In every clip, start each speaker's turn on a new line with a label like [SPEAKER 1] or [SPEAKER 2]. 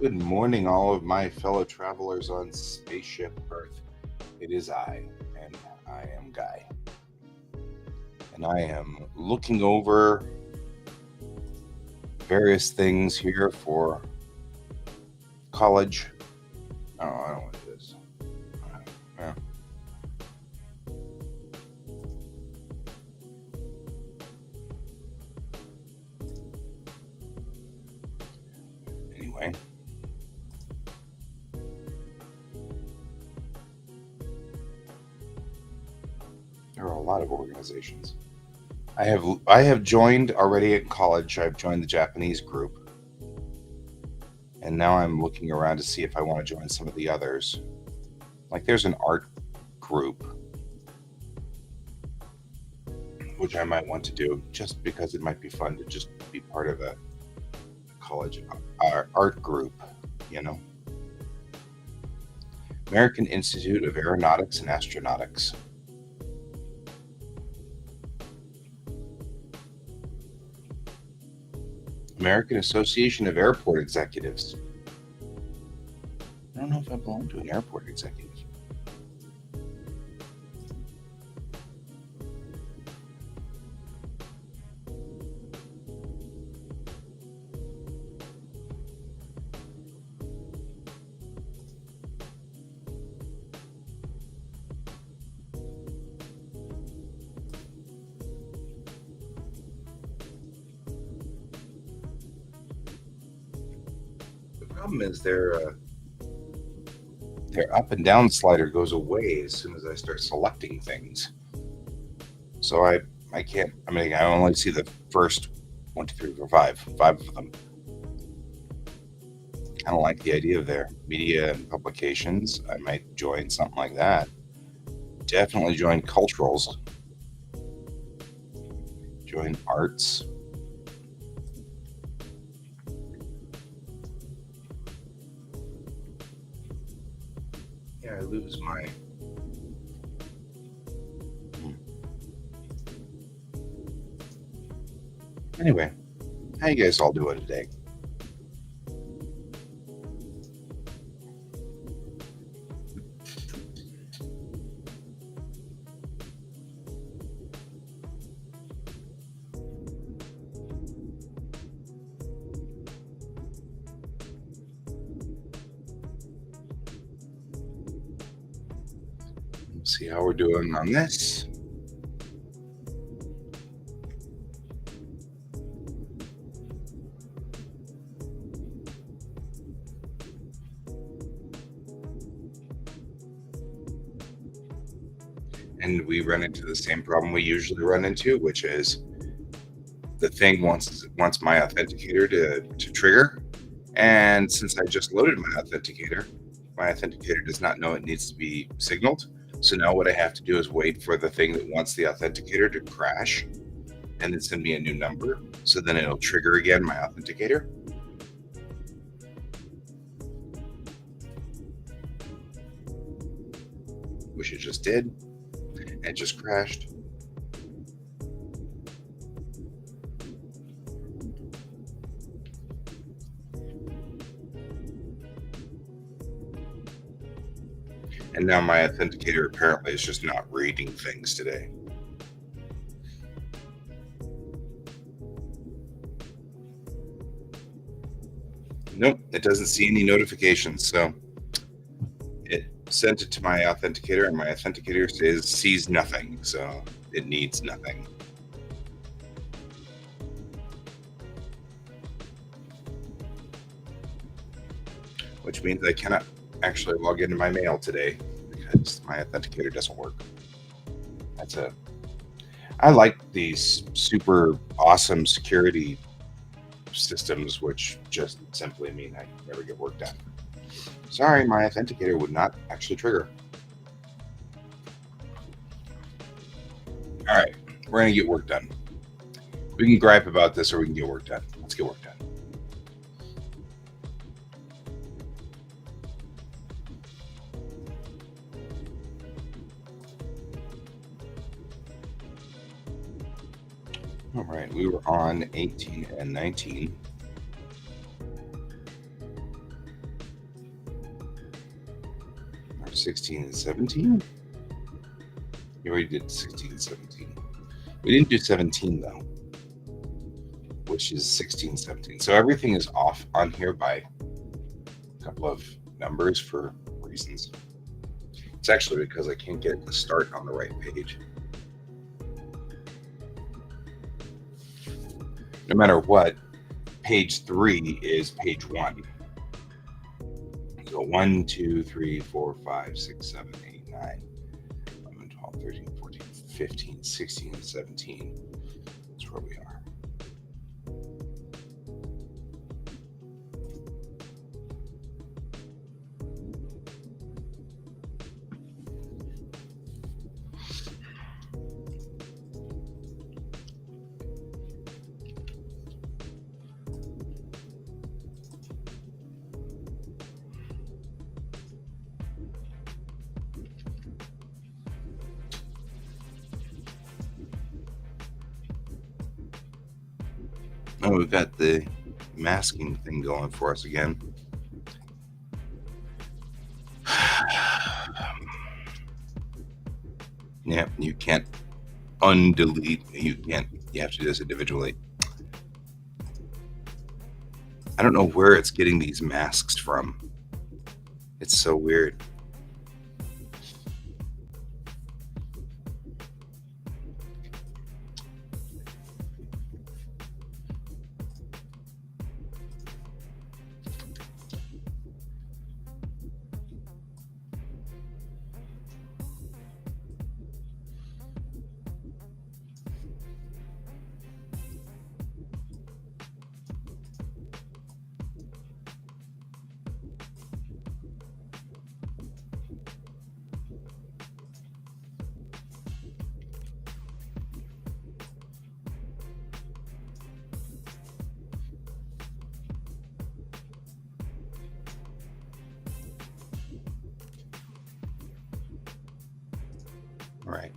[SPEAKER 1] Good morning, all of my fellow travelers on Spaceship Earth. It is and I am Guy. And I am looking over various things here for college. Oh, I don't know what it is. Yeah. Anyway. There are a lot of organizations. I have joined already at college. I've joined the Japanese group. And now I'm looking around to see if I want to join some of the others. Like there's an art group, which I might want to do just because it might be fun to just be part of a college art group, you know. American Institute of Aeronautics and Astronautics. American Association of Airport Executives. I don't know if I belong to an airport executive. The problem is their up and down slider goes away as soon as I start selecting things. So I can't. I mean, I only see the first 1, 2, 3, 4, 5 of them. I don't like the idea of their media and publications. I might join something like that. Definitely join culturals. Join arts. Yeah, I lose my. Anyway, how you guys all doing today? Let's see how we're doing on this. And we run into the same problem we usually run into, which is the thing wants my authenticator to trigger. And since I just loaded my authenticator does not know it needs to be signaled. So now what I have to do is wait for the thing that wants the authenticator to crash and then send me a new number. So then it'll trigger again my authenticator. Which it just did. And it just crashed. And now my authenticator apparently is just not reading things today. Nope, it doesn't see any notifications. So it sent it to my authenticator, and my authenticator sees nothing. So it needs nothing. Which means I cannot actually log into my mail today because my authenticator doesn't work. I like these super awesome security systems, which just simply mean I never get work done. Sorry, my authenticator would not actually trigger. All right, we're going to get work done. We can gripe about this or we can get work done. Let's get work done. All right, we were on 18 and 19. 16 and 17? You already did 16 and 17. We didn't do 17 though, which is 16, 17. So everything is off on here by a couple of numbers for reasons. It's actually because I can't get the start on the right page. No matter what, page 3 is page 1. So 1, 2, 3, 4, 5, 6, 7, 8, 9, 11, 12, 13, 14, 15, 16, 17. That's where we are. Oh, we've got the masking thing going for us again. Yeah, you can't undelete. You have to do this individually. I don't know where it's getting these masks from. It's so weird. Right.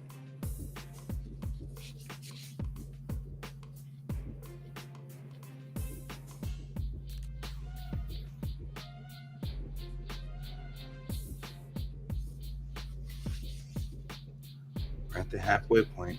[SPEAKER 1] We're at the halfway point.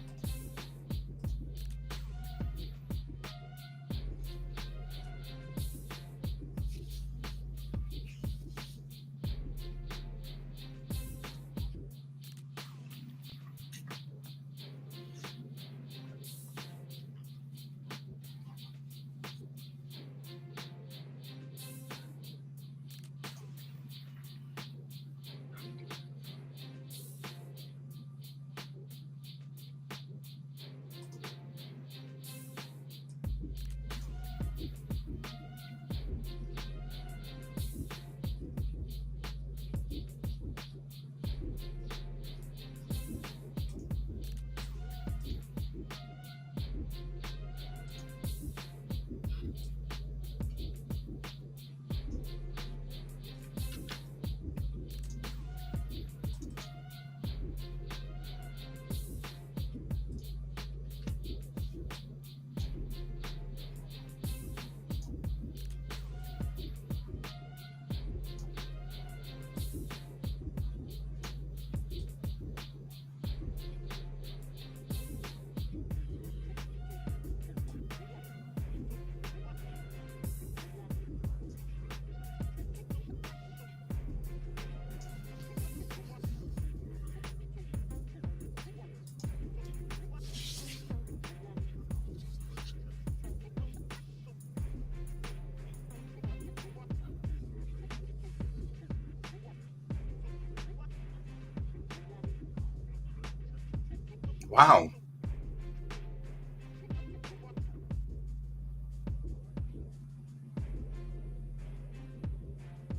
[SPEAKER 1] Wow.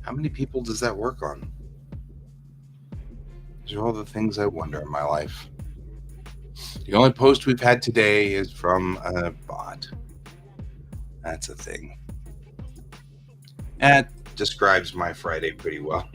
[SPEAKER 1] How many people does that work on? These are all the things I wonder in my life. The only post we've had today is from a bot. That's a thing. That describes my Friday pretty well.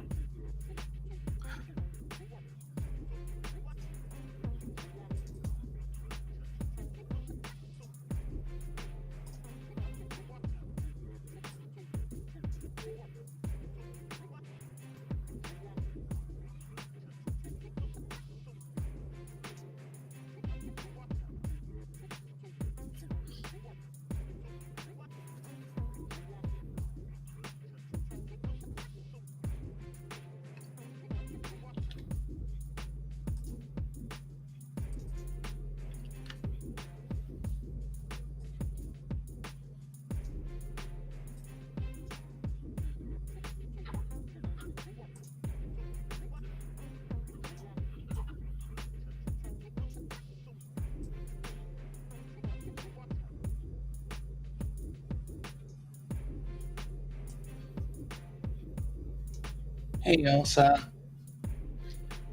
[SPEAKER 1] Hey Elsa,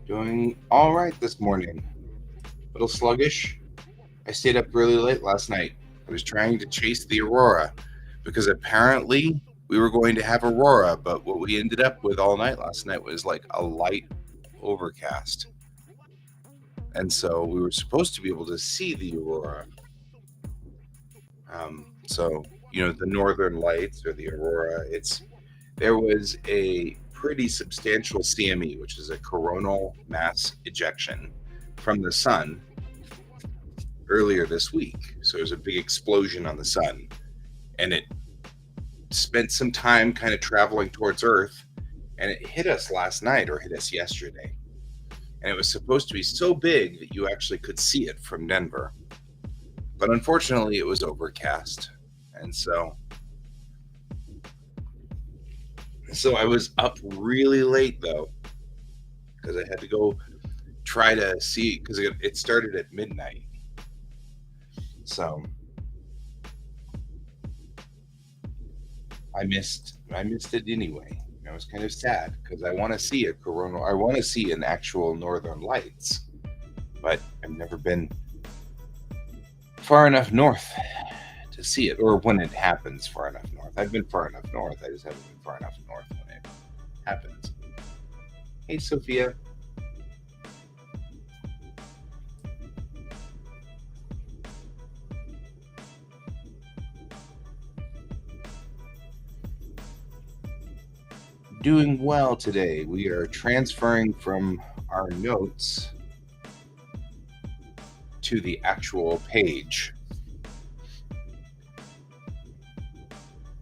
[SPEAKER 1] doing all right this morning. A little sluggish. I stayed up really late last night. I was trying to chase the aurora because apparently we were going to have aurora, but what we ended up with all night last night was like a light overcast. And so we were supposed to be able to see the aurora. The northern lights or the aurora, there was a pretty substantial CME, which is a coronal mass ejection from the sun earlier this week. So there was a big explosion on the sun, and it spent some time kind of traveling towards Earth, and it hit us last night or hit us yesterday. And it was supposed to be so big that you actually could see it from Denver. But unfortunately, it was overcast. And so I was up really late, though, because I had to go try to see, because it started at midnight. So I missed it anyway. I was kind of sad because I want to see a coronal. I want to see an actual northern lights, but I've never been far enough north to see it, or when it happens far enough north. I've been far enough north. I just haven't been far enough north when it happens. Hey, Sophia. Doing well today. We are transferring from our notes to the actual page.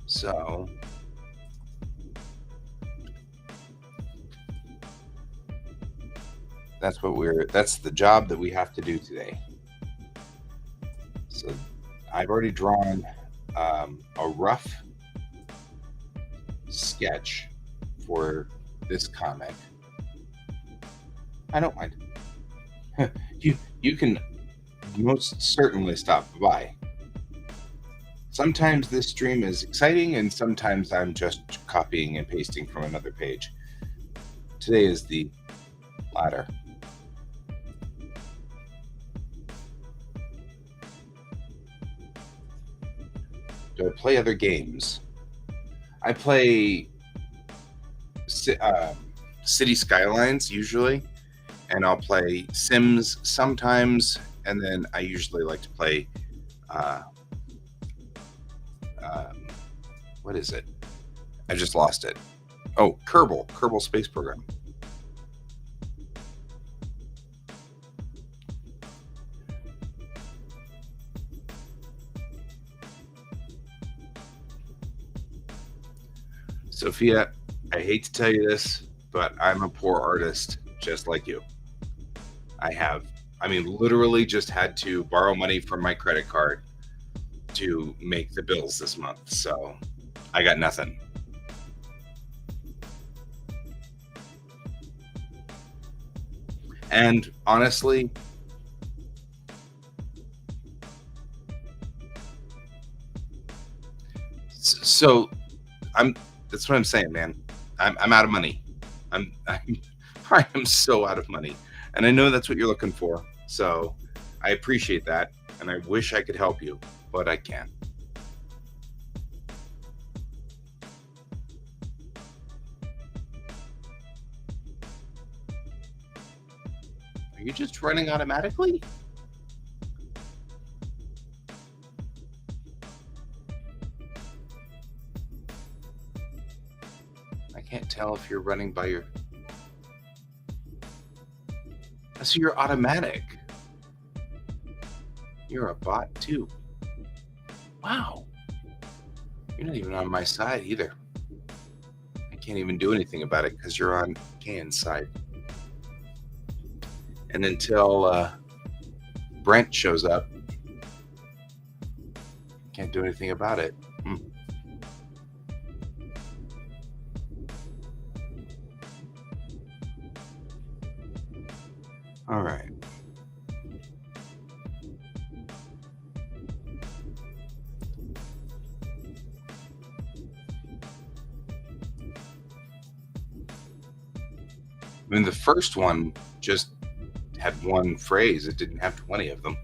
[SPEAKER 1] So that's the job that we have to do today. So I've already drawn a rough sketch for this comic. I don't mind. You can most certainly stop by. Sometimes this stream is exciting, and sometimes I'm just copying and pasting from another page. Today is the latter. Do I play other games? I play City Skylines usually, and I'll play Sims sometimes, and then I usually like to play what is it? I just lost it. Oh, Kerbal Space Program. Sophia, I hate to tell you this, but I'm a poor artist just like you. Literally just had to borrow money from my credit card to make the bills this month. So I got nothing. And honestly, that's what I'm saying, man. I'm out of money. I am so out of money. And I know that's what you're looking for. So I appreciate that. And I wish I could help you, but I can't. Are you just running automatically? I can't tell if you're running by your... So you're automatic. You're a bot too. Wow. You're not even on my side either. I can't even do anything about it because you're on Kane's side. And until Brent shows up, can't do anything about it. All right. I mean, the first one just had one phrase. It didn't have 20 of them.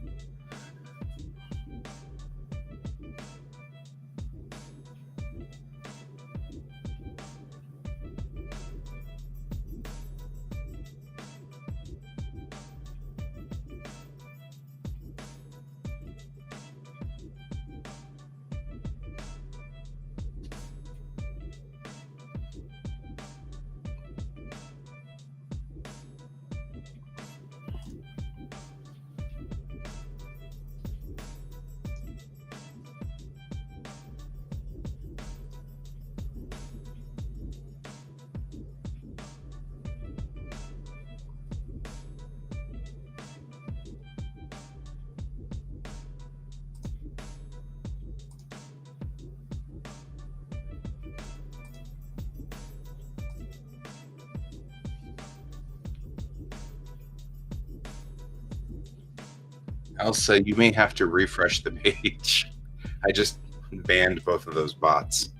[SPEAKER 1] Elsa, you may have to refresh the page. I just banned both of those bots.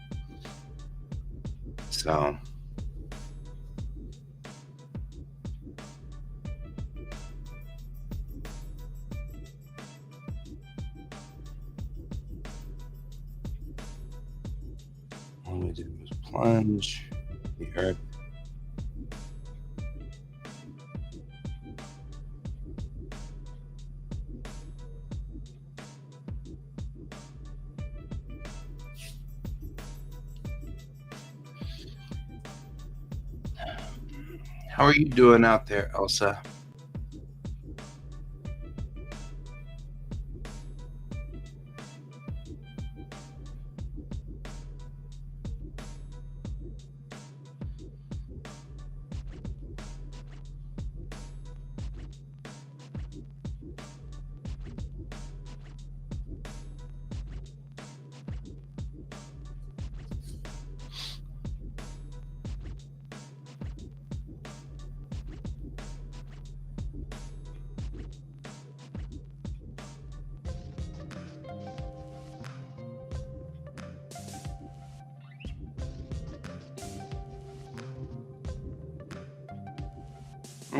[SPEAKER 1] So all we did was plunge the earth. How are you doing out there, Elsa?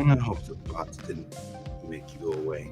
[SPEAKER 1] I hope the bots didn't make you go away.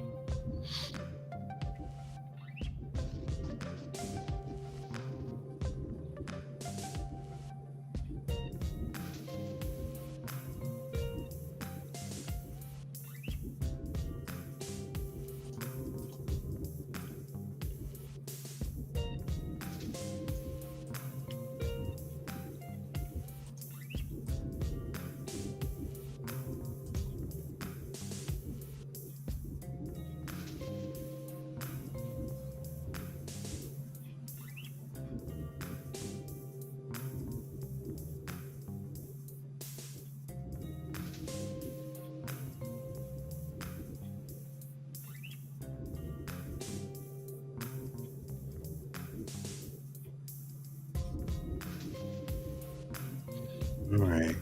[SPEAKER 1] All right.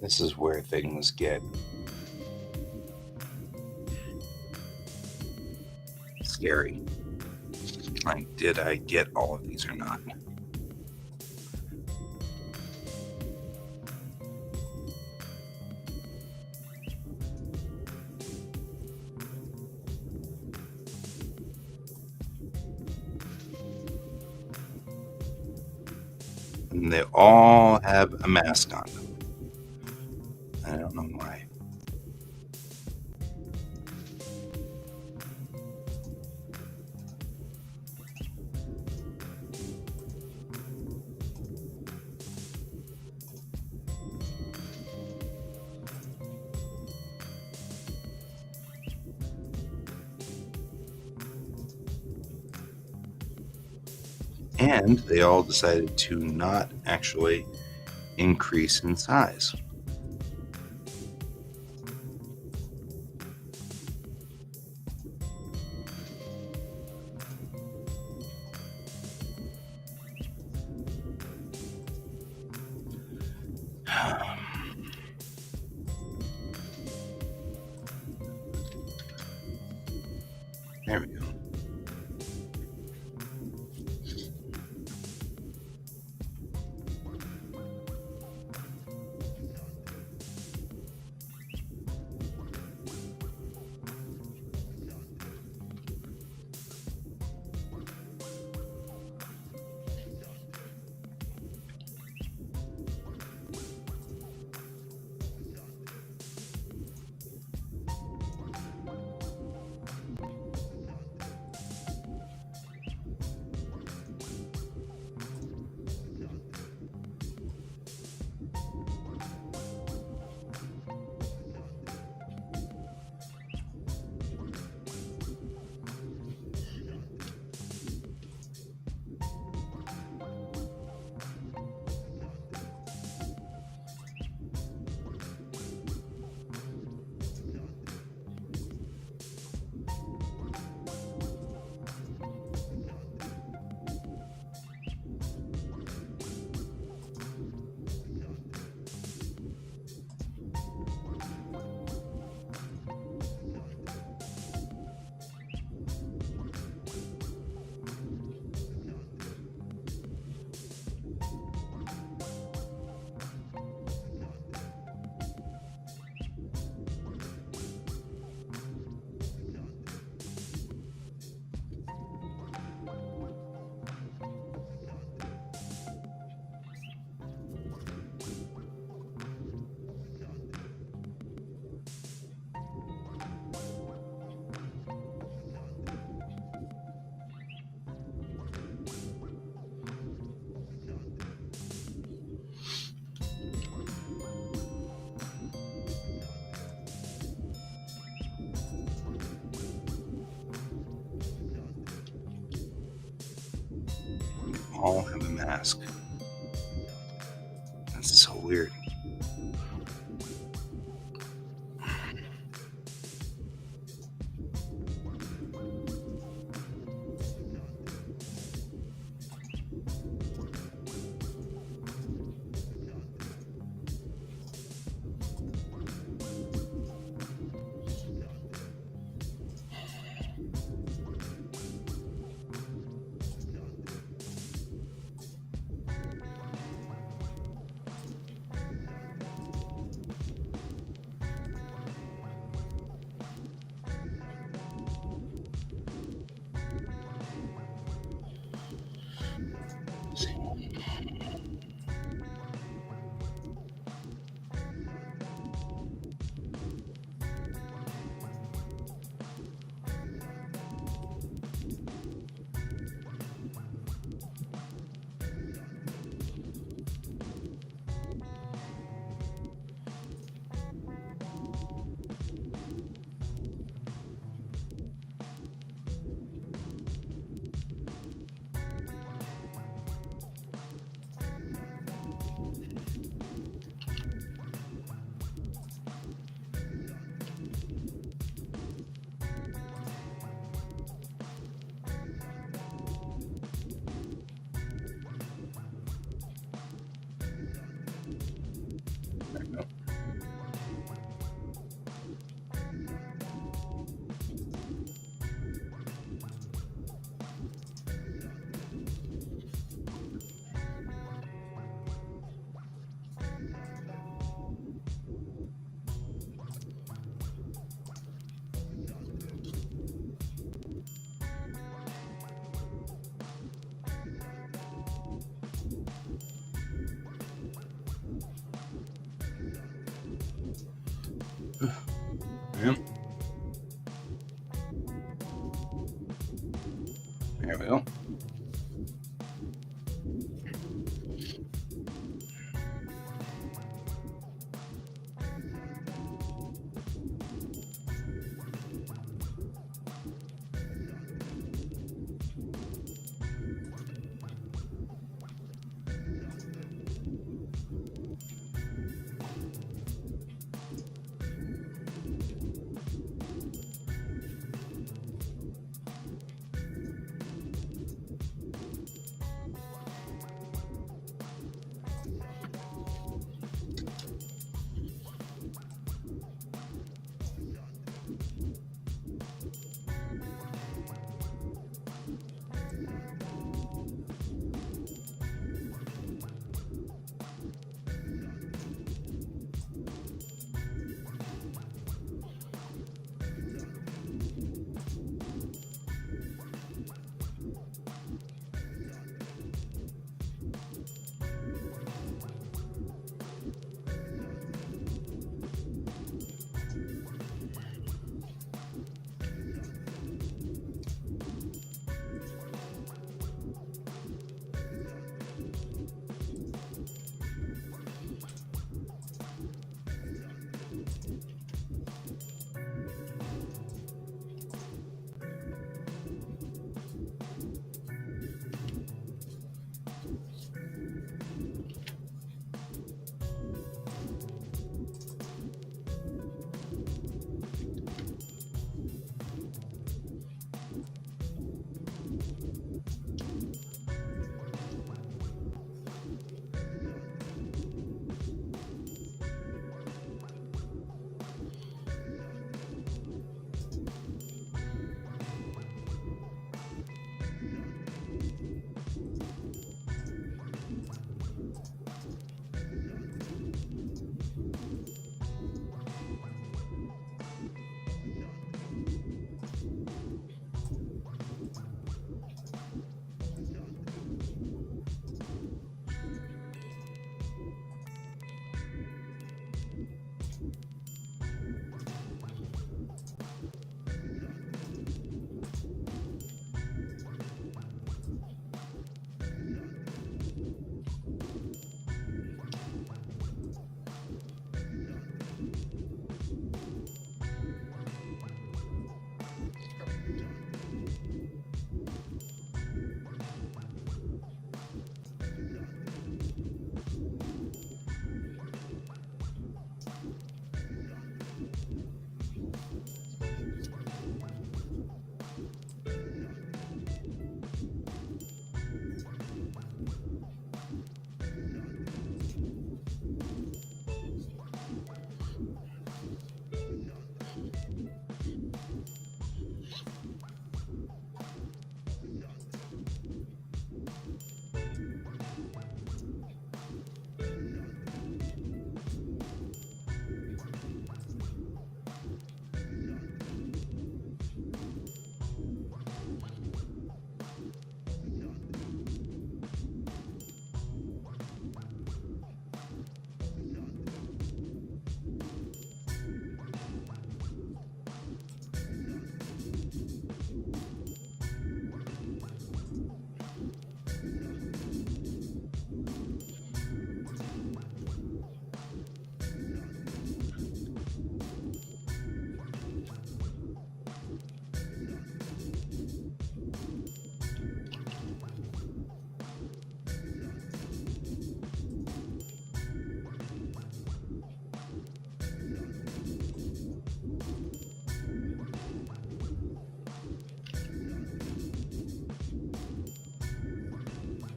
[SPEAKER 1] This is where things get scary. Like, did I get all of these or not? And they all have a mask on them. I don't know why. And they all decided to not actually increase in size. There we go. All have a mask. That's so weird. Yep. There we go.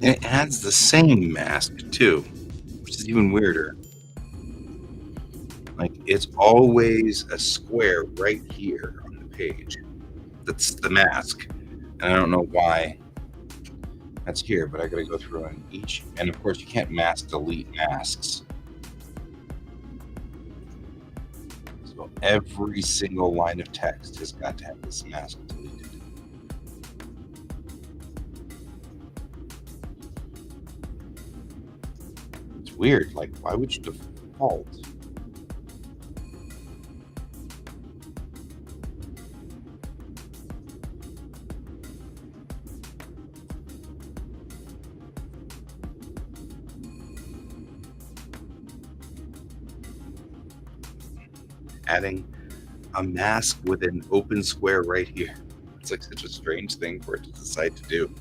[SPEAKER 1] And it has the same mask too, which is even weirder. Like, it's always a square right here on the page. That's the mask. And I don't know why that's here, but I gotta go through on each. And of course, you can't mask delete masks. So every single line of text has got to have this mask deleted. It's weird. Like, why would you default? Adding a mask with an open square right here. It's like such a strange thing for it to decide to do.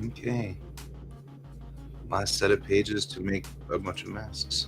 [SPEAKER 1] Okay. Last set of pages to make a bunch of masks.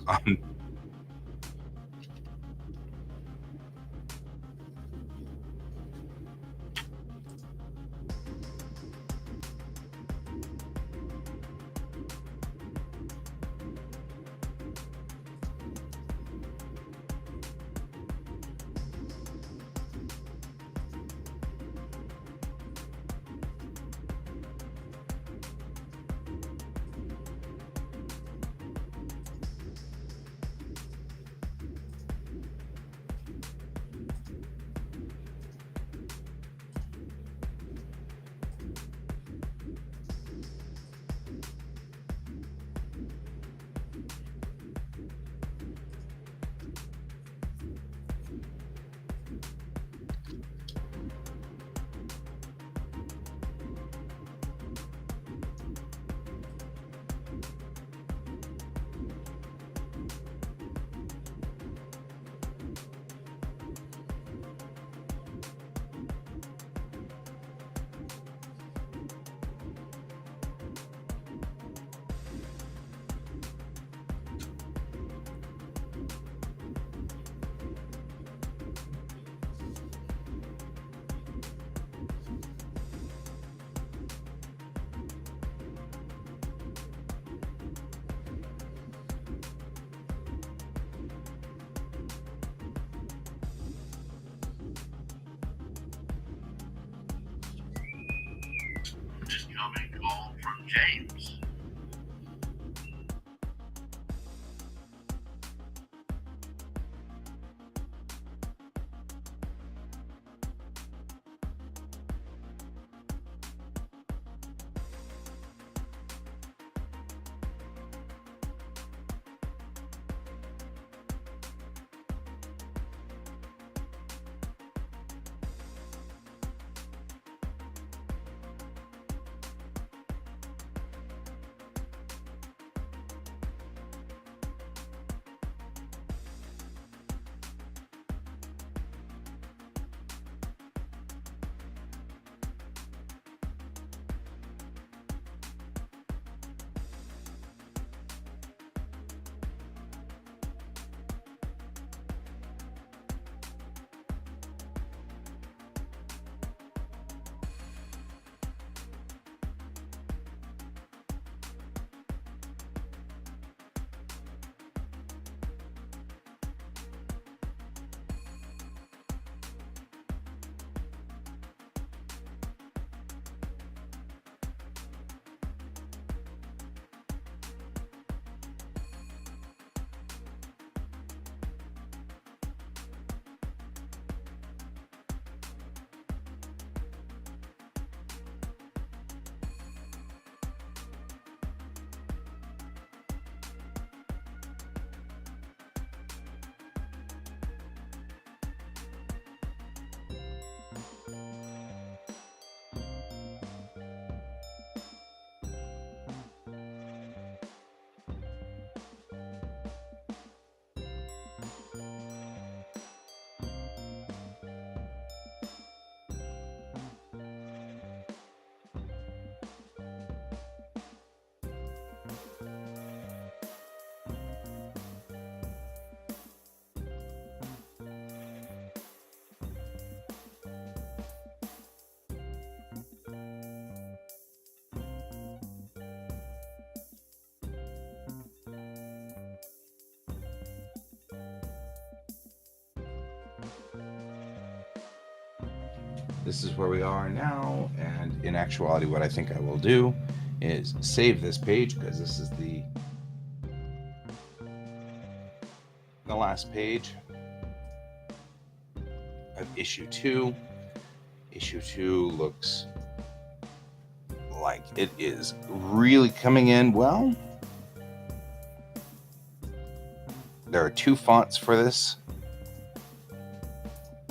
[SPEAKER 2] Incoming call from James.
[SPEAKER 1] this is where we are now. And in actuality, what I think I will do is save this page, because this is the last page of issue 2. Issue 2 looks like it is really coming in well. There are 2 fonts for this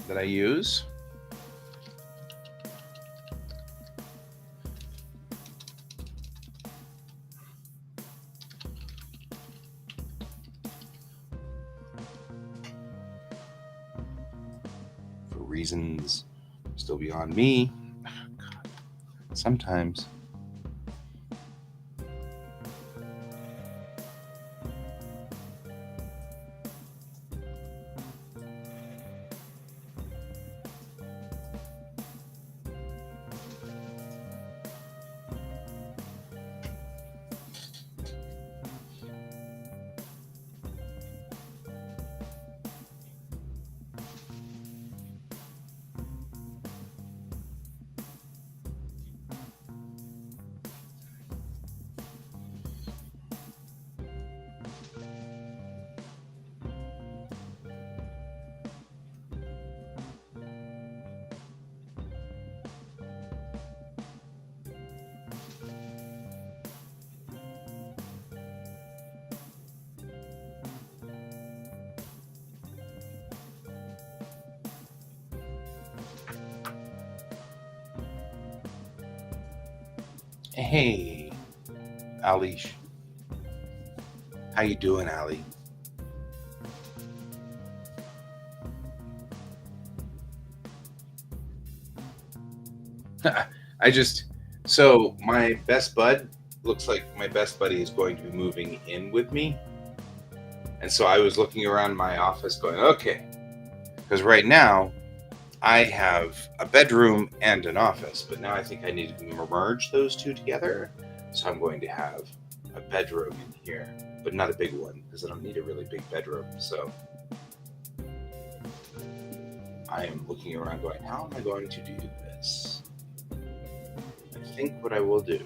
[SPEAKER 1] that I use. For reasons still beyond me. God. Sometimes. Hey, Alish. How you doing, Ali? So my best bud, looks like my best buddy is going to be moving in with me. And so I was looking around my office going, okay, because right now I have a bedroom and an office, but now I think I need to merge those 2 together. So I'm going to have a bedroom in here, but not a big one, because I don't need a really big bedroom. So I am looking around going, how am I going to do this? I think what I will do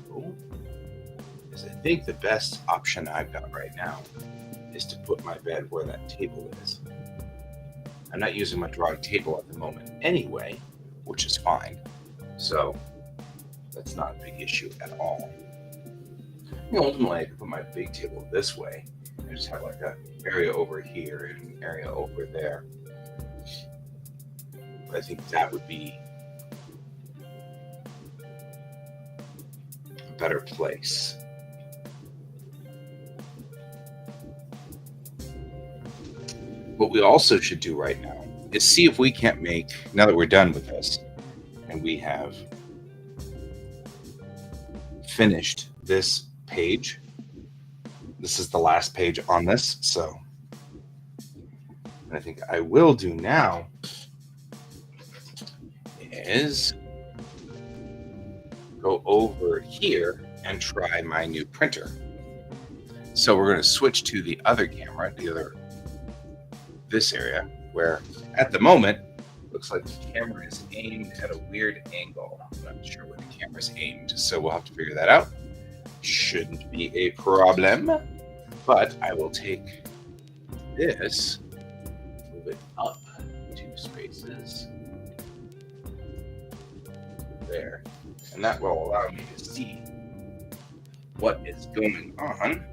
[SPEAKER 1] is, I think the best option I've got right now is to put my bed where that table is. I'm not using my drawing table at the moment anyway, which is fine. So that's not a big issue at all. Ultimately, I could put my big table this way and just have like an area over here and an area over there. But I think that would be a better place. What we also should do right now is see if we can't make, now that we're done with this and we have finished this page, this is the last page on this. So what I think I will do now is go over here and try my new printer. So we're going to switch to the other camera, this area, where at the moment looks like the camera is aimed at a weird angle. I'm not sure where the camera's aimed, so we'll have to figure that out. Shouldn't be a problem, but I will take this, move it up 2 spaces there, and that will allow me to see what is going on.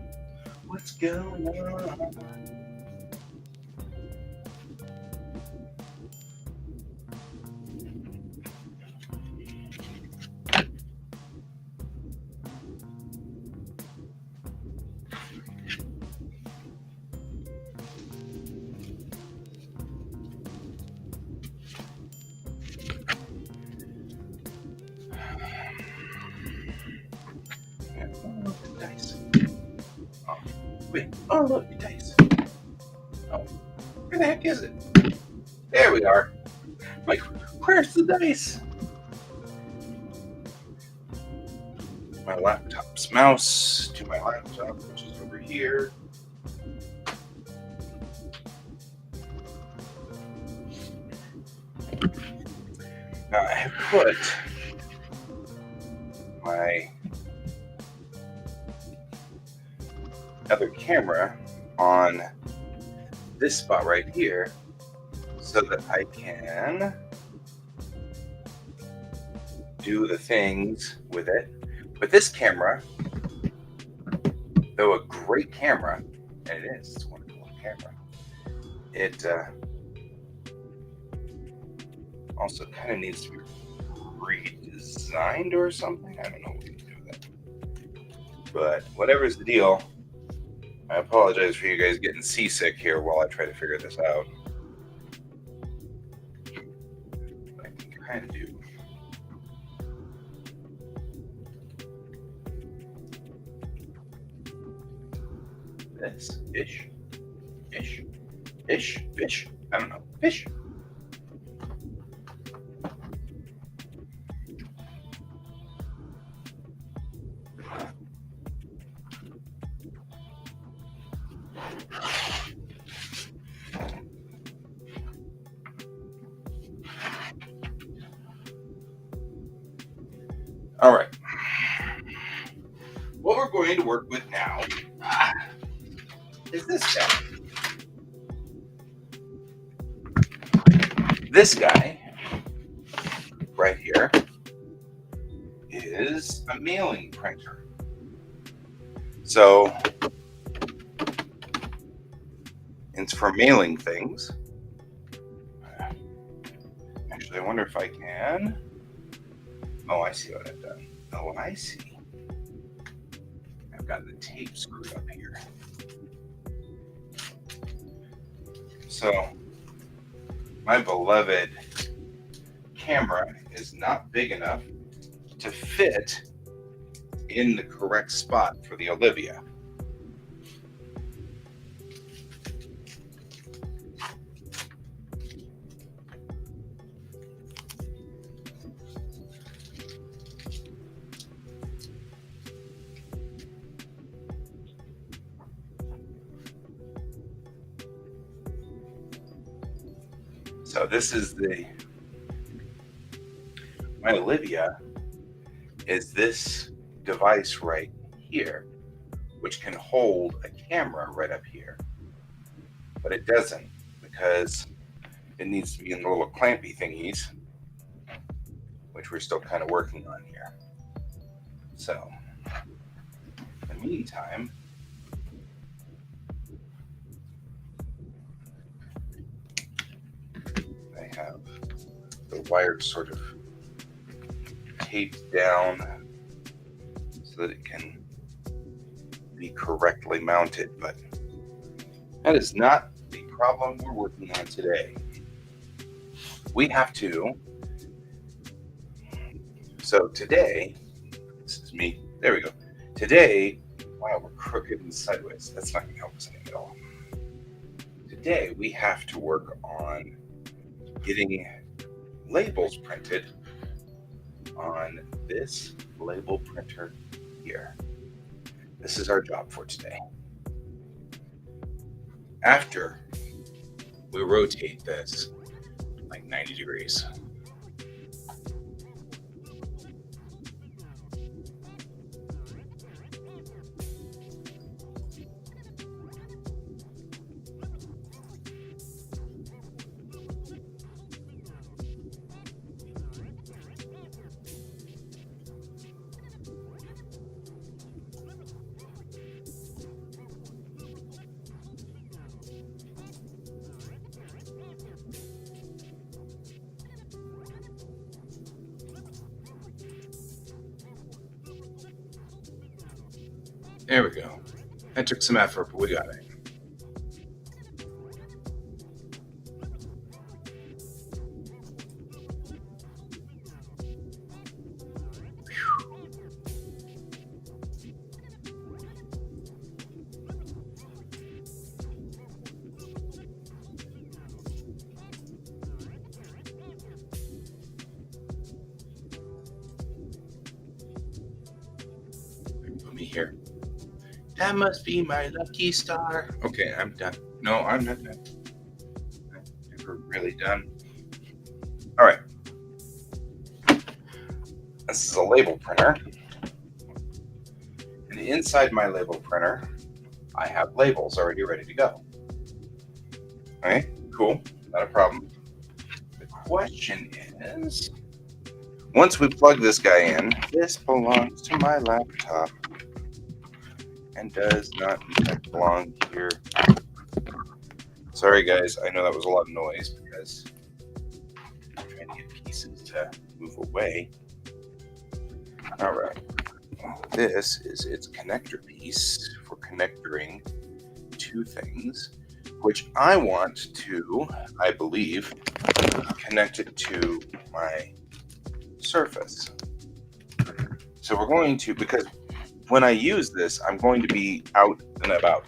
[SPEAKER 1] What's going on? Oh, look, the dice. Oh, where the heck is it? There we are. Like, where's the dice? My laptop's mouse to my laptop, which is over here. Now I have put my other camera on this spot right here so that I can do the things with it. But this camera, though a great camera, and it is, it's a wonderful camera, it also kind of needs to be redesigned or something. I don't know what to do with it. But whatever's the deal, I apologize for you guys getting seasick here while I try to figure this out. I can kind of do this. Fish. I don't know. Fish. All right. What we're going to work with now is this guy. This guy right here is a mailing printer. So it's for mailing things. Actually, I wonder if I can. Oh, I see what I've done. Oh, I see. I've got the tape screwed up here. So my beloved camera is not big enough to fit in the correct spot for the Olivia. So this is my Olivia is this device right here, which can hold a camera right up here. But it doesn't because it needs to be in the little clampy thingies, which we're still kind of working on here. So in the meantime, I have the wires sort of taped down so that it can be correctly mounted, but that is not the problem we're working on today. We have to, so today, this is me, there we go. Today, wow, we're crooked and sideways. That's not going to help us any at all. Today, we have to work on getting labels printed on this label printer here. This is our job for today. After we rotate this like 90 degrees. There we go. That took some effort, but we got it. Put me here. That must be my lucky star. Okay, I'm done. No, I'm not done. I'm never really done. All right. This is a label printer. And inside my label printer, I have labels already ready to go. Okay, cool, not a problem. The question is, once we plug this guy in, this belongs to my laptop and does not in fact belong here. Sorry guys, I know that was a lot of noise because I'm trying to get pieces to move away. All right, this is its connector piece for connecting two things, which I want to, I believe, connect it to my Surface. So we're going to, because when I use this, I'm going to be out and about.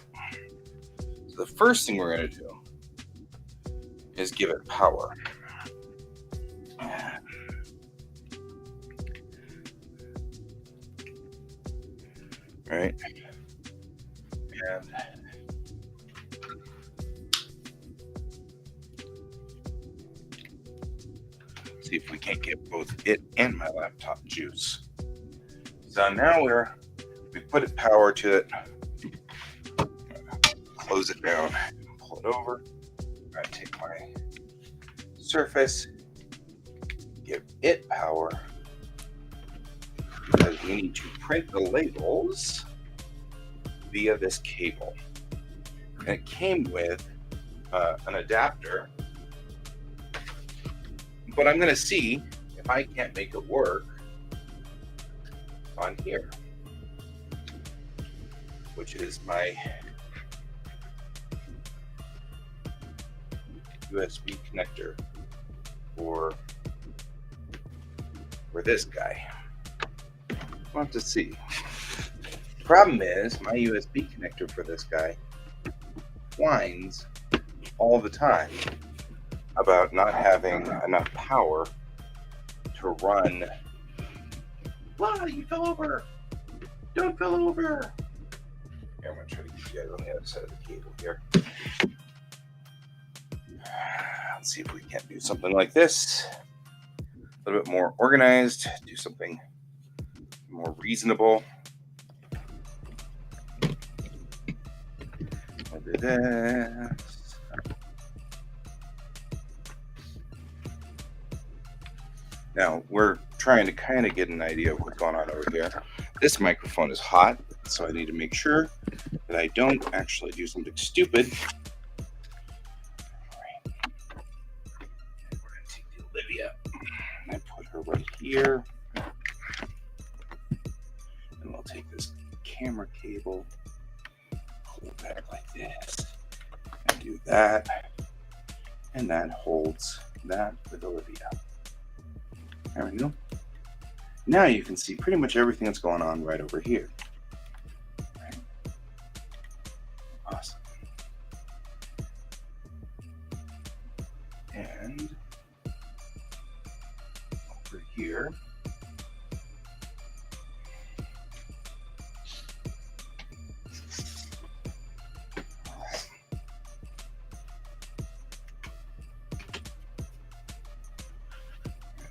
[SPEAKER 1] So the first thing we're going to do is give it power. Right? And see if we can't get both it and my laptop juice. So now we put it power to it, close it down, pull it over. I take my Surface, give it power, because we need to print the labels via this cable. And it came with an adapter, but I'm going to see if I can't make it work on here, which is my USB connector for this guy. We'll have to see. The problem is my USB connector for this guy whines all the time about not having enough power to run. Wow, you fell over! Don't fall over! Here, I'm going to try to get you guys on the other side of the cable here. Let's see if we can't do something like this. A little bit more organized, do something more reasonable. I'll do this. Now, we're trying to kind of get an idea of what's going on over here. This microphone is hot, so I need to make sure that I don't actually do something stupid. I put her right here, and we'll take this camera cable, pull it back like this, and do that, and that holds that with Olivia. There we go. Now you can see pretty much everything that's going on right over here. Right. Awesome. And over here,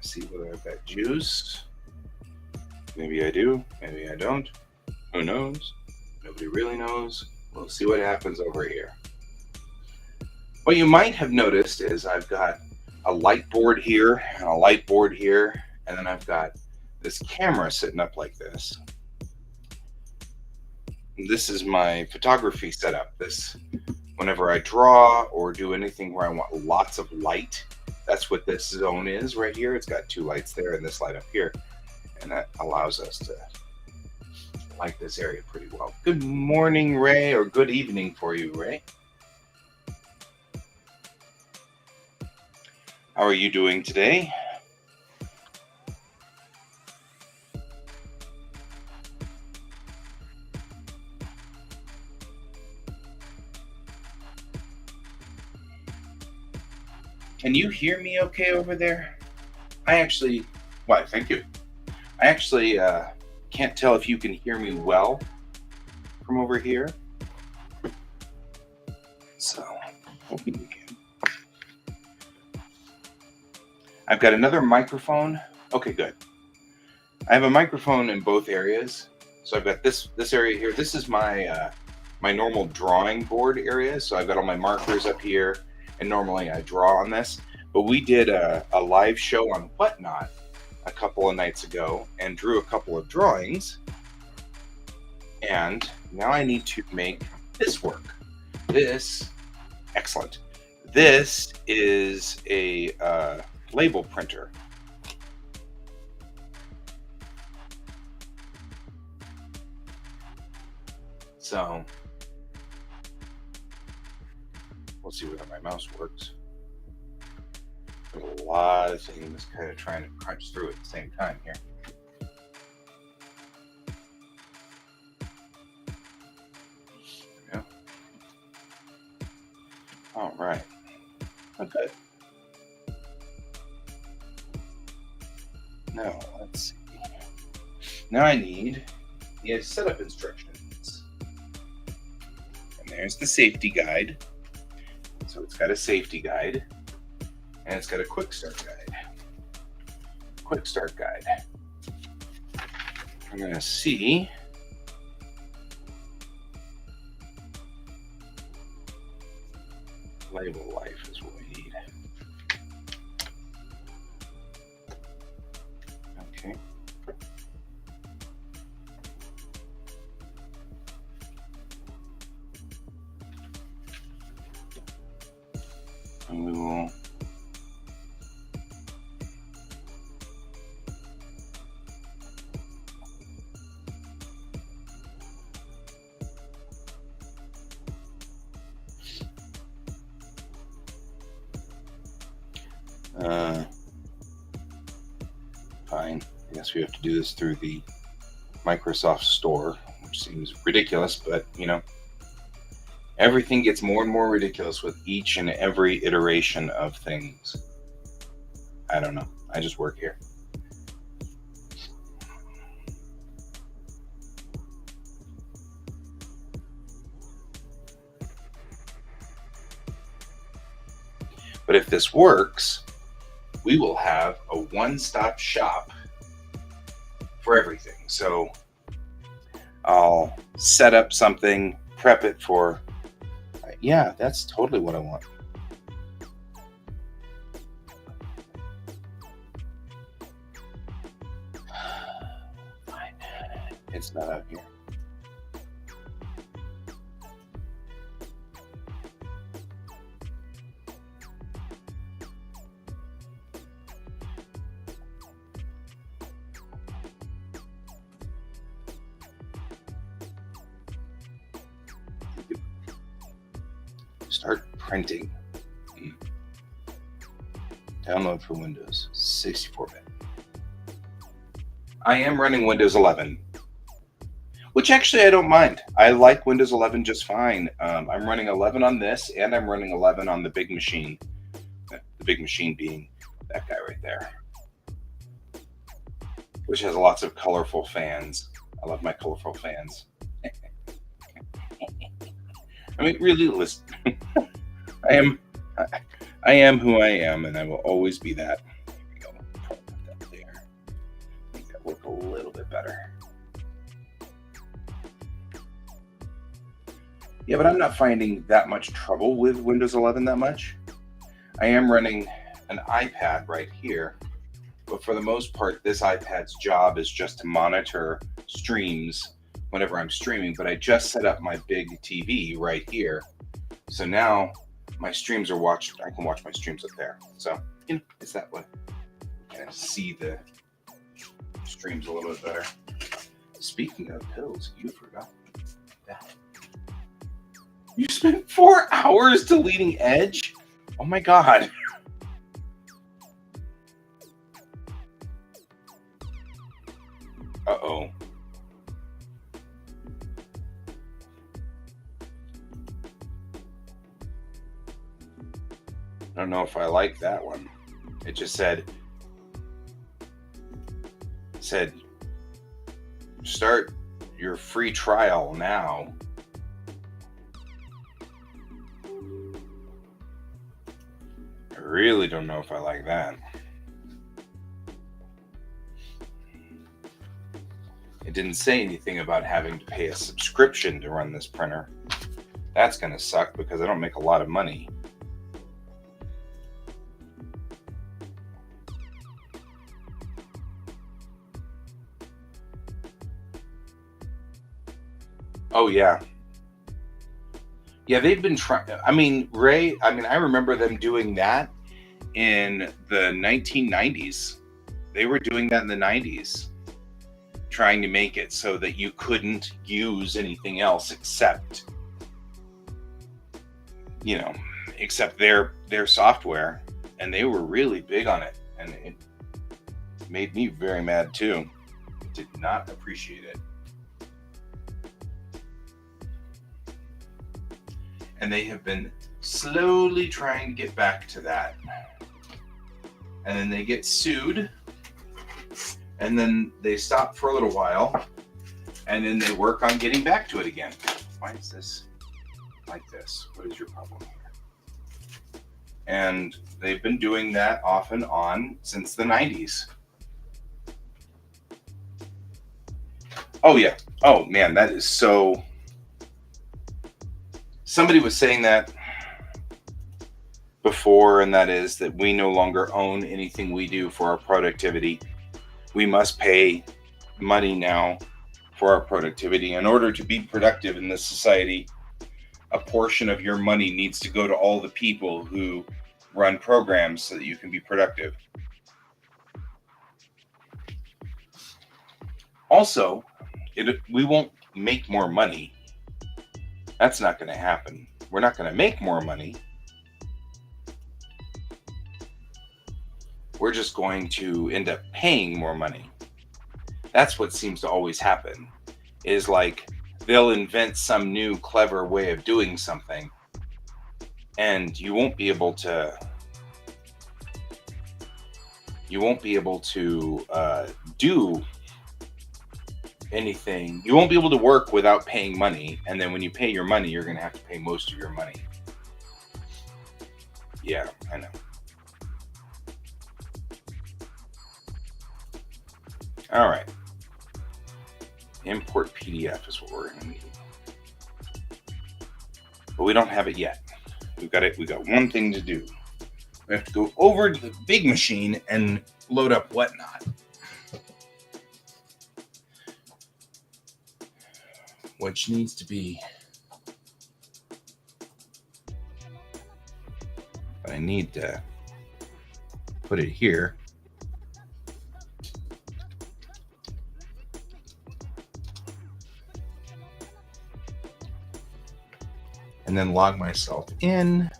[SPEAKER 1] see whether I've got juice. Maybe I do, maybe I don't. Who knows? Nobody really knows. We'll see what happens over here. What you might have noticed is I've got a light board here and a light board here, and then I've got this camera sitting up like this. This is my photography setup. This, whenever I draw or do anything where I want lots of light, that's what this zone is right here. It's got two lights there and this light up here, and that allows us to light this area pretty well. Good morning, Ray, or good evening for you, Ray. How are you doing today? Can you hear me okay over there? Why, thank you. I actually can't tell if you can hear me well from over here. So, hoping you can. I've got another microphone. Okay, good. I have a microphone in both areas. So I've got this area here. This is my my normal drawing board area. So I've got all my markers up here, and normally I draw on this. But we did a live show on Whatnot a couple of nights ago and drew a couple of drawings. And now I need to make this work. This, excellent. This is a label printer. So we'll see whether my mouse works. There's a lot of things kind of trying to crunch through at the same time here. There we go. All right. Oh, good. Now, let's see. Now I need the setup instructions. And there's the safety guide. So it's got a safety guide. And it's got a quick start guide. Quick start guide. I'm going to see. Label life is what we need. Okay. And we will fine. I guess we have to do this through the Microsoft Store, which seems ridiculous, but you know, everything gets more and more ridiculous with each and every iteration of things. I don't know. I just work here. But if this works, we will have a one-stop shop for everything. So I'll set up something, prep it for, yeah, that's totally what I want. Fine. It's not out here. Start printing. Download for Windows 64-bit. I am running Windows 11, which actually I don't mind. I like Windows 11 just fine. I'm running 11 on this, and I'm running 11 on the big machine. The big machine being that guy right there, which has lots of colorful fans. I love my colorful fans. I mean, really, listen. I am who I am, and I will always be that. There we go. Put that there. Make that look a little bit better. Yeah, but I'm not finding that much trouble with Windows 11 that much. I am running an iPad right here, but for the most part, this iPad's job is just to monitor streams whenever I'm streaming, but I just set up my big TV right here. So now my streams are watched. I can watch my streams up there. So, you know, it's that way. I can see the streams a little bit better. Speaking of pills, you forgot that. You spent 4 hours deleting Edge? Oh my God. Uh-oh. I don't know if I like that one. It just said start your free trial now. I really don't know if I like that. It didn't say anything about having to pay a subscription to run this printer. That's going to suck because I don't make a lot of money. Oh, yeah. Yeah, they've been trying. I mean, Ray, I remember them doing that in the 1990s. They were doing that in the 90s, trying to make it so that you couldn't use anything else except, except their software. And they were really big on it. And it made me very mad too. Did not appreciate it. And they have been slowly trying to get back to that. And then they get sued. And then they stop for a little while. And then they work on getting back to it again. Why is this like this? What is your problem here? And they've been doing that off and on since the 90s. Oh, yeah. Oh, man, that is so... Somebody was saying that before, and that is that we no longer own anything we do for our productivity. We must pay money now for our productivity. In order to be productive in this society, a portion of your money needs to go to all the people who run programs so that you can be productive. Also, we won't make more money. That's not going to happen. We're not going to make more money. We're just going to end up paying more money. That's what seems to always happen, is like they'll invent some new clever way of doing something, and you won't be able to do anything. You won't be able to work without paying money, and then when you pay your money, you're going to have to pay most of your money. Yeah, I know. All right. Import PDF is what we're going to need. But we don't have it yet. We got one thing to do. We have to go over to the big machine and load up whatnot. Which needs to be... I need to put it here. And then log myself in.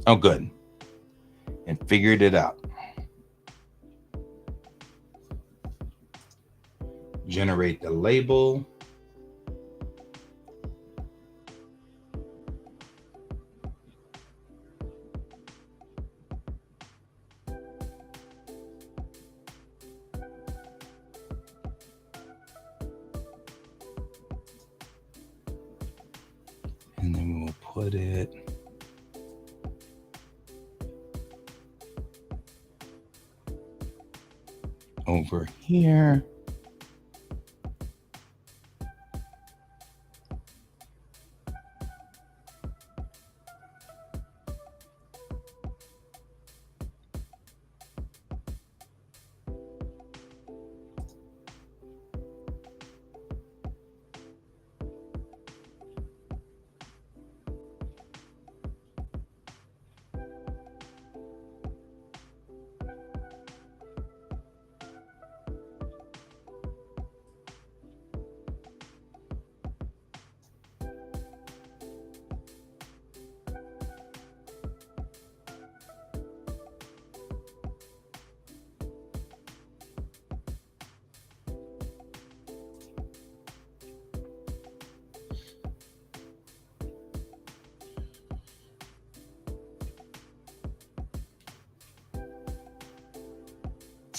[SPEAKER 1] Oh, good. And figured it out. Generate the label. And then we'll put it over here.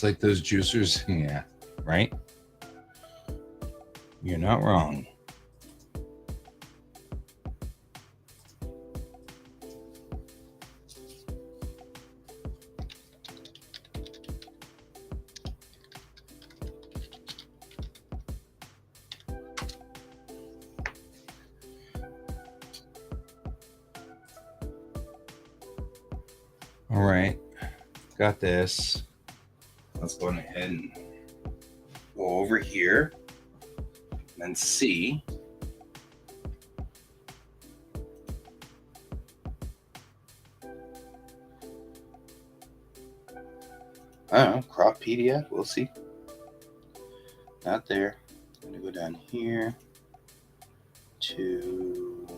[SPEAKER 1] like those juicers. Yeah, right? You're not wrong. All right, got this. Let's go ahead and go over here and see. I don't know, crop PDF, we'll see. Not there. I'm gonna go down here to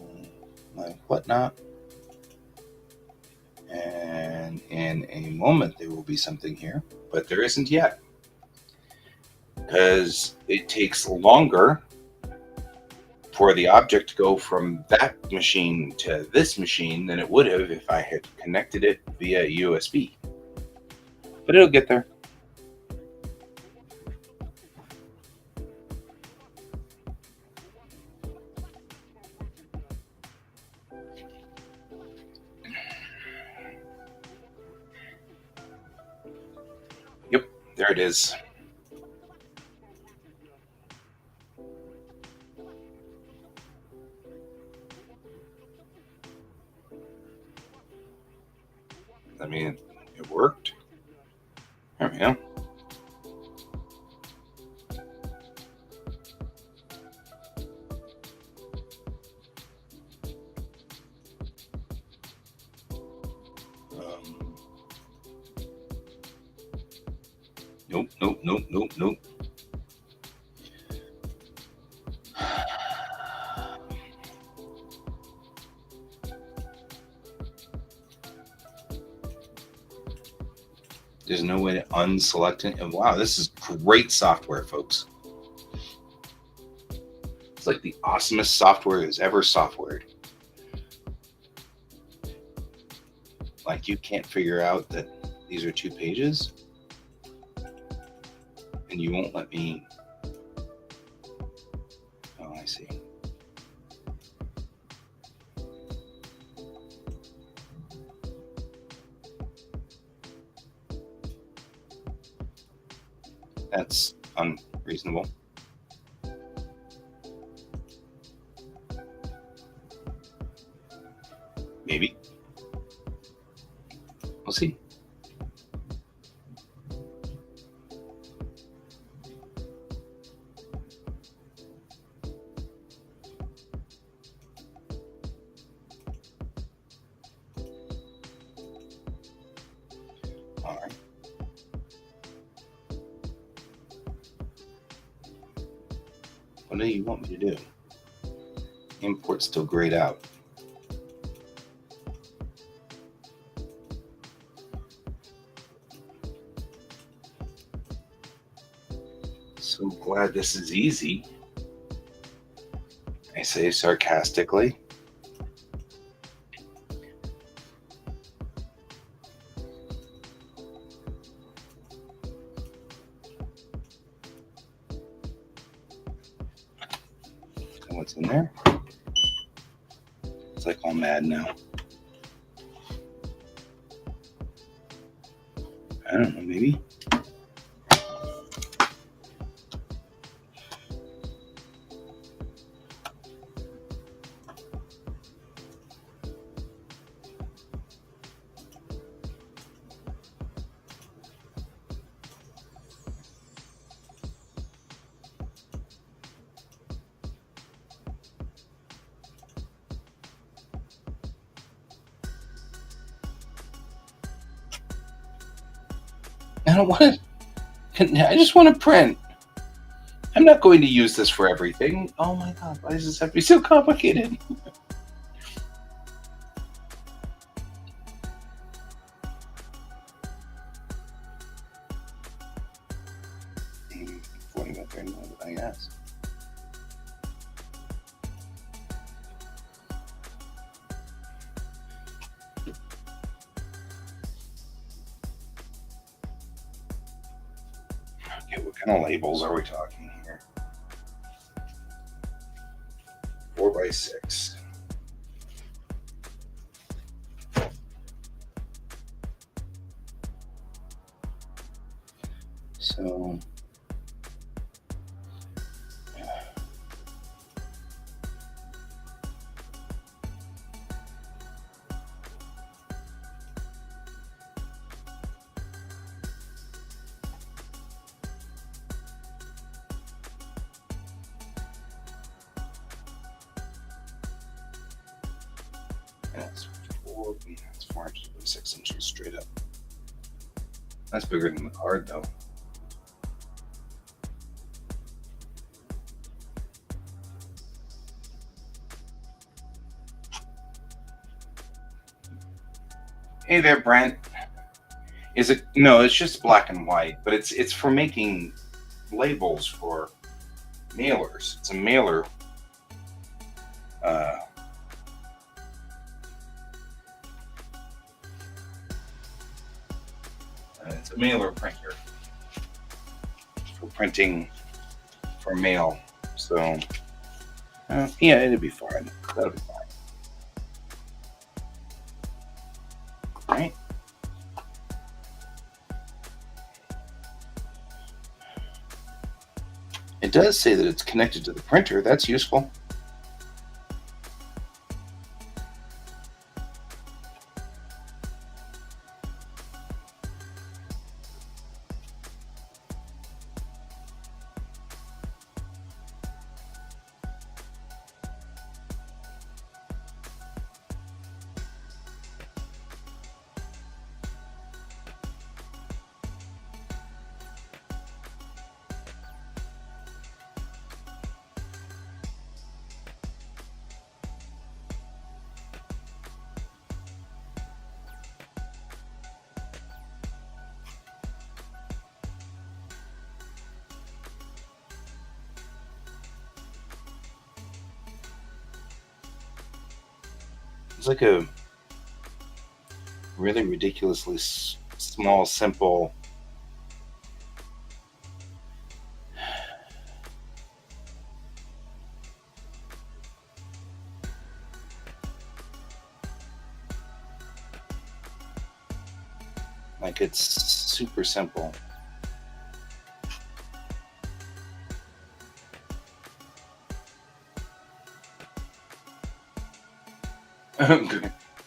[SPEAKER 1] my whatnot. And in a moment there will be something here, but there isn't yet. Because it takes longer for the object to go from that machine to this machine than it would have if I had connected it via USB. But it'll get there. Yep, there it is. I mean, it worked. There we go. Nope. There's no way to unselect it. And wow, this is great software, folks. It's like the awesomest software that's ever softwared. Like, you can't figure out that these are 2 pages, and you won't let me. Oh, I see. That's unreasonable. Maybe. We'll see. All right. What do you want me to do? Import still grayed out. So glad this is easy, I say sarcastically. What's in there? It's like all mad now. I don't know, maybe. I don't want to. I just want to print. I'm not going to use this for everything. Oh my god, why does this have to be so complicated? I guess. kind of labels are we talking here? 4x6. So that's 4 inches, 6 inches straight up. That's bigger than the card, though. Hey there, Brent. Is it? No, it's just black and white, but it's for making labels for mailers. It's a mailer. Uh, it's a mailer printer for printing for mail. So, yeah, it'll be fine. That'll be fine. Right? It does say that it's connected to the printer. That's useful. It's like a really ridiculously small, simple like it's super simple.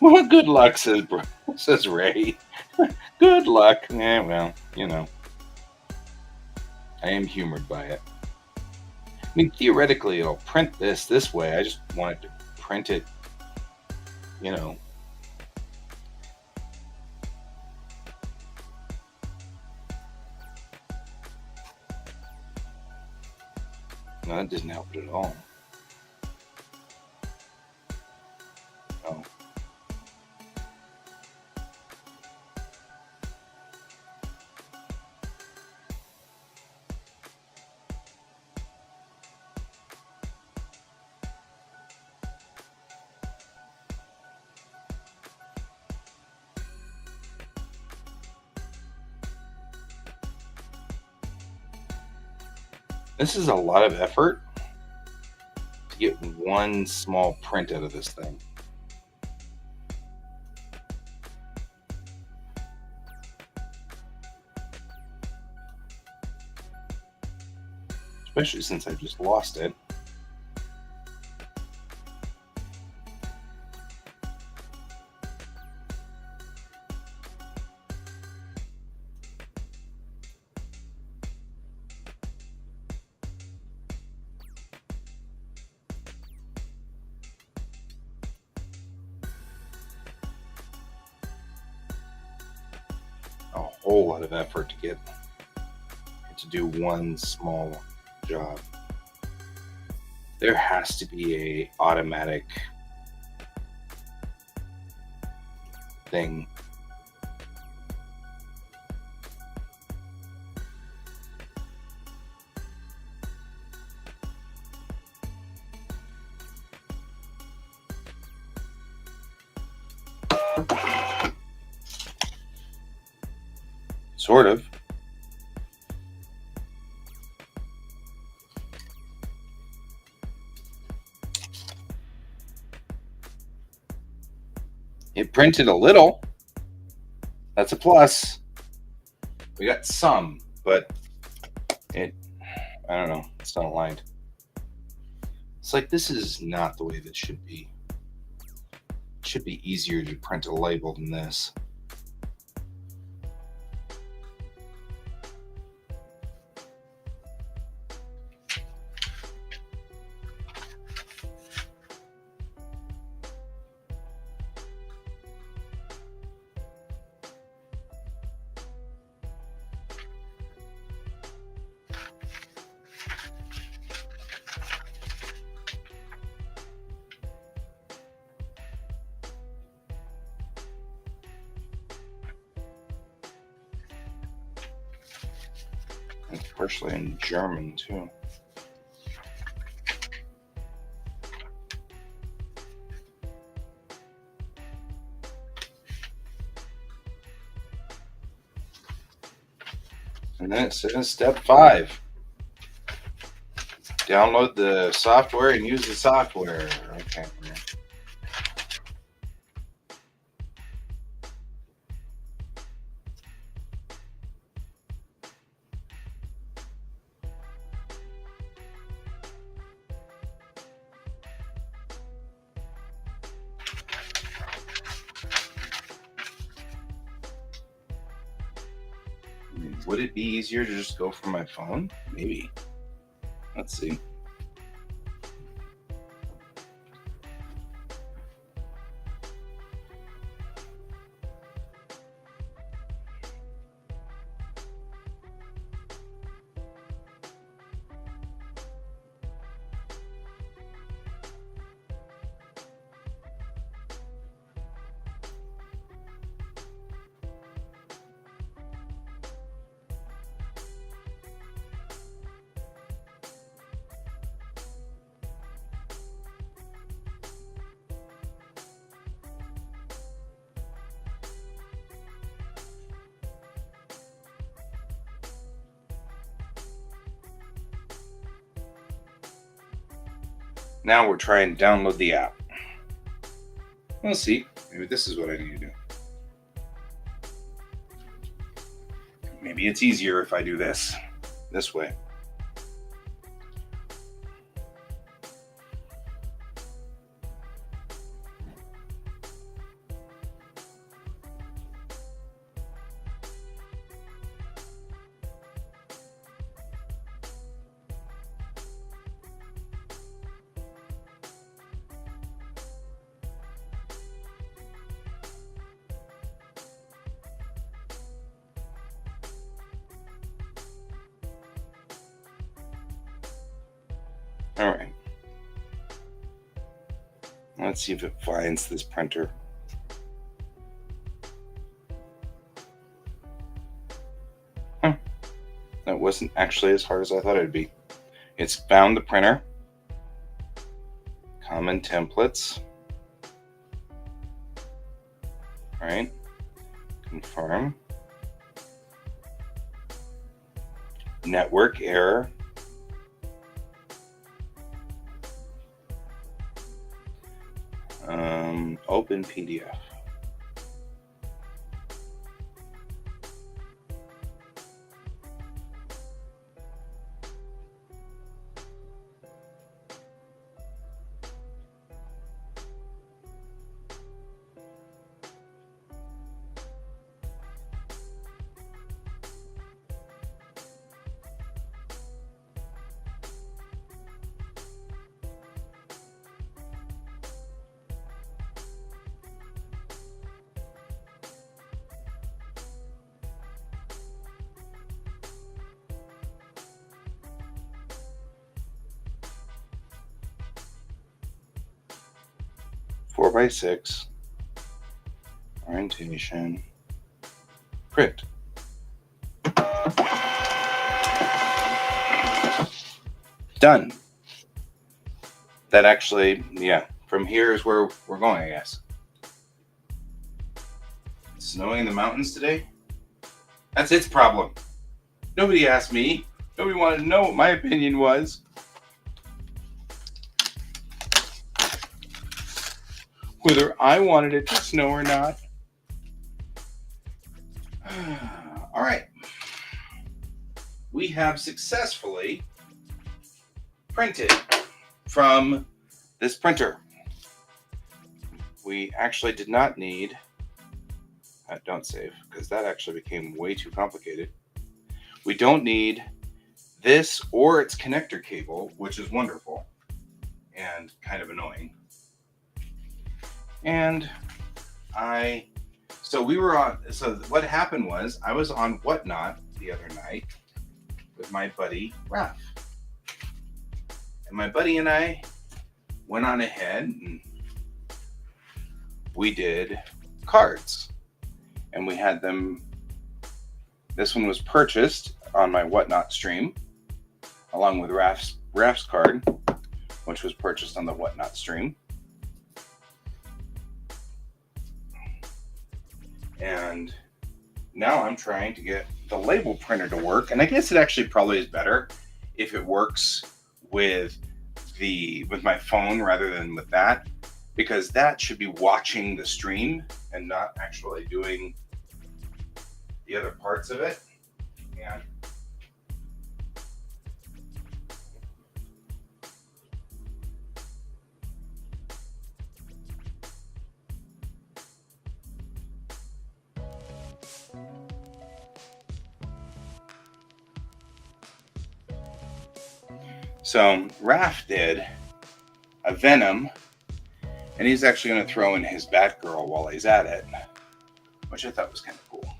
[SPEAKER 1] Well, good luck, says Ray. Good luck. Yeah, well, you know, I am humored by it. I mean, theoretically, it'll print this way. I just want it to print it, you know. No, that doesn't help it at all. No. This is a lot of effort to get one small print out of this thing. Especially since I just lost it. A whole lot of effort to do one small job. There has to be a automatic thing. Sort of. It printed a little. That's a plus. We got some, but I don't know. It's not aligned. It's like, this is not the way that should be. It should be easier to print a label than this. It's partially in German too. And then it says step 5. Download the software and use the software. Okay. Would it be easier to just go from my phone? Maybe. Let's see. Now we're trying to download the app. We'll see. Maybe this is what I need to do. Maybe it's easier if I do this way. All right. Let's see if it finds this printer. That wasn't actually as hard as I thought it'd be. It's found the printer. Common templates. All right. Confirm. Network error. Open PDF. Four by 6, orientation, print. Done. That actually, yeah, from here is where we're going, I guess. It's snowing in the mountains today? That's its problem. Nobody asked me. Nobody wanted to know what my opinion was. whether I wanted it to snow or not. All right. We have successfully printed from this printer. We actually did not need, don't save, because that actually became way too complicated. We don't need this or its connector cable, which is wonderful and kind of annoying. And so what happened was I was on Whatnot the other night with my buddy Raph. And my buddy and I went on ahead and we did cards. And we had them, this one was purchased on my Whatnot stream, along with Raph's card, which was purchased on the Whatnot stream. And now I'm trying to get the label printer to work. And I guess it actually probably is better if it works with my phone rather than with that, because that should be watching the stream and not actually doing the other parts of it. And so Raph did a Venom, and he's actually going to throw in his Batgirl while he's at it, which I thought was kind of cool.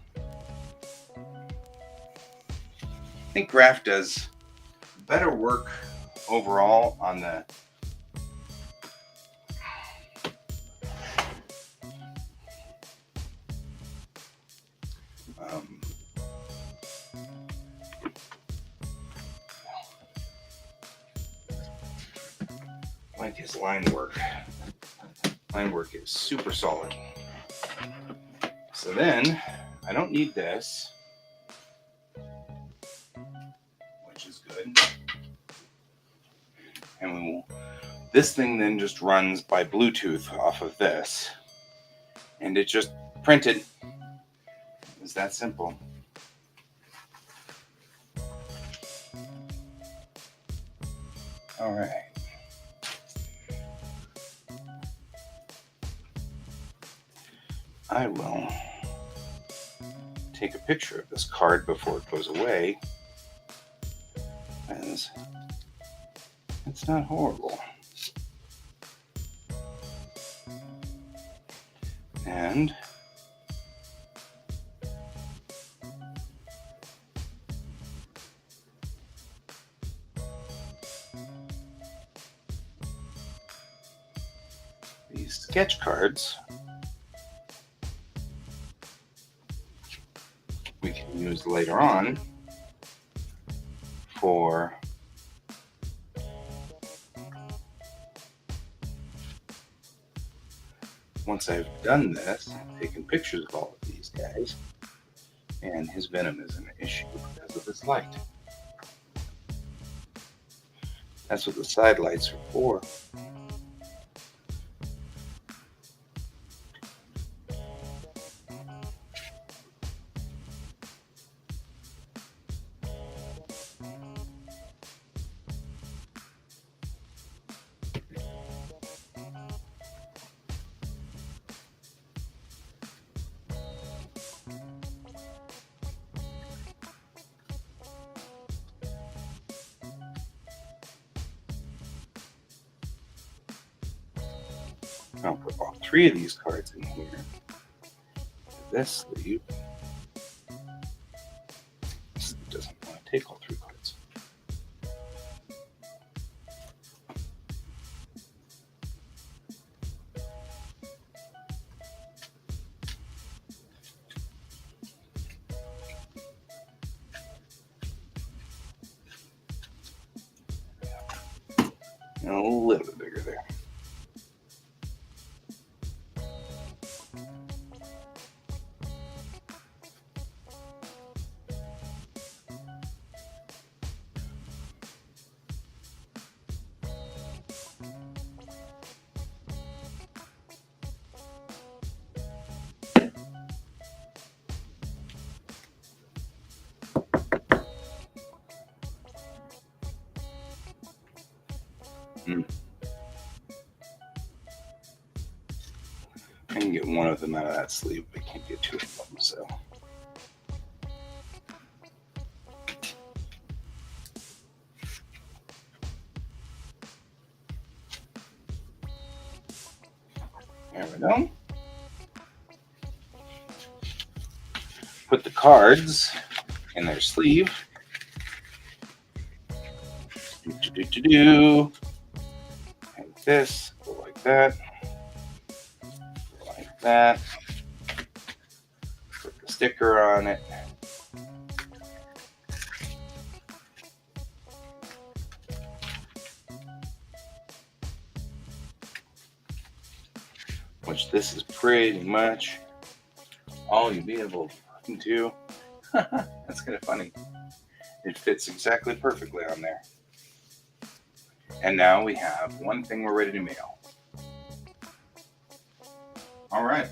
[SPEAKER 1] I think Raph does better work overall on the like his line work. Line work is super solid. So then I don't need this, which is good. And this thing then just runs by Bluetooth off of this, and it just printed. It's that simple. All right. I will take a picture of this card before it goes away, as it's not horrible. And these sketch cards we can use later on for once I've done this, taken pictures of all of these guys, and his Venom is an issue because of this light. That's what the side lights are for. I'll put all three of these cards in here. This sleeve. This doesn't want to take all three cards. And a little bit bigger there. I can get one of them out of that sleeve, but I can't get two of them, so. There we go. Put the cards in their sleeve. Do. Like this, go like that. Like that. Put the sticker on it. Which this is pretty much all you'll be able to do. That's kind of funny. It fits exactly perfectly on there. And now we have one thing we're ready to mail. All right.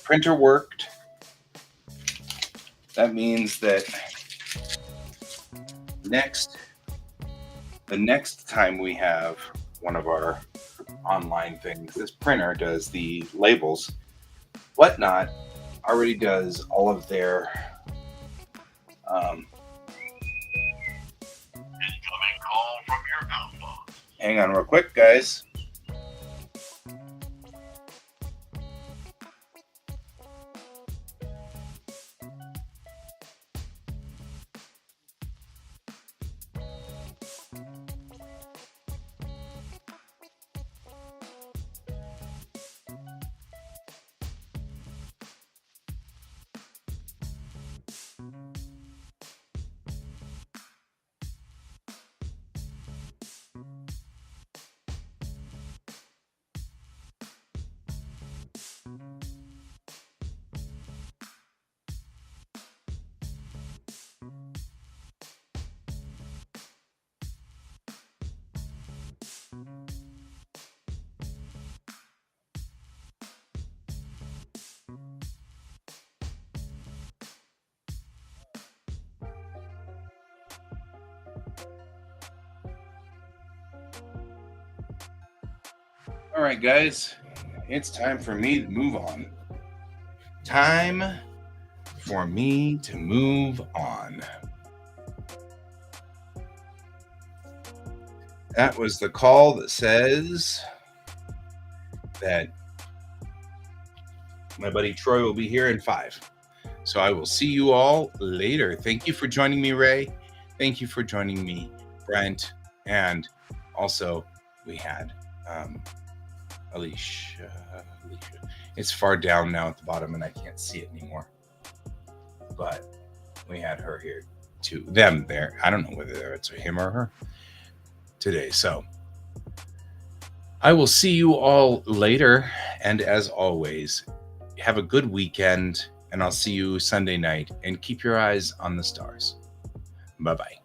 [SPEAKER 1] Printer worked. That means that the next time we have one of our online things, this printer does the labels. Whatnot already does all of their
[SPEAKER 2] Incoming call from your outlaw.
[SPEAKER 1] hang on real quick, guys. All right, guys, it's time for me to move on. Time for me to move on. That was the call that says that my buddy Troy will be here in 5. So I will see you all later. Thank you for joining me, Ray. Thank you for joining me, Brent. And also we had Alicia. It's far down now at the bottom and I can't see it anymore. But we had her here too. Them there. I don't know whether it's a him or her today. So I will see you all later. And as always, have a good weekend. And I'll see you Sunday night. And keep your eyes on the stars. Bye-bye.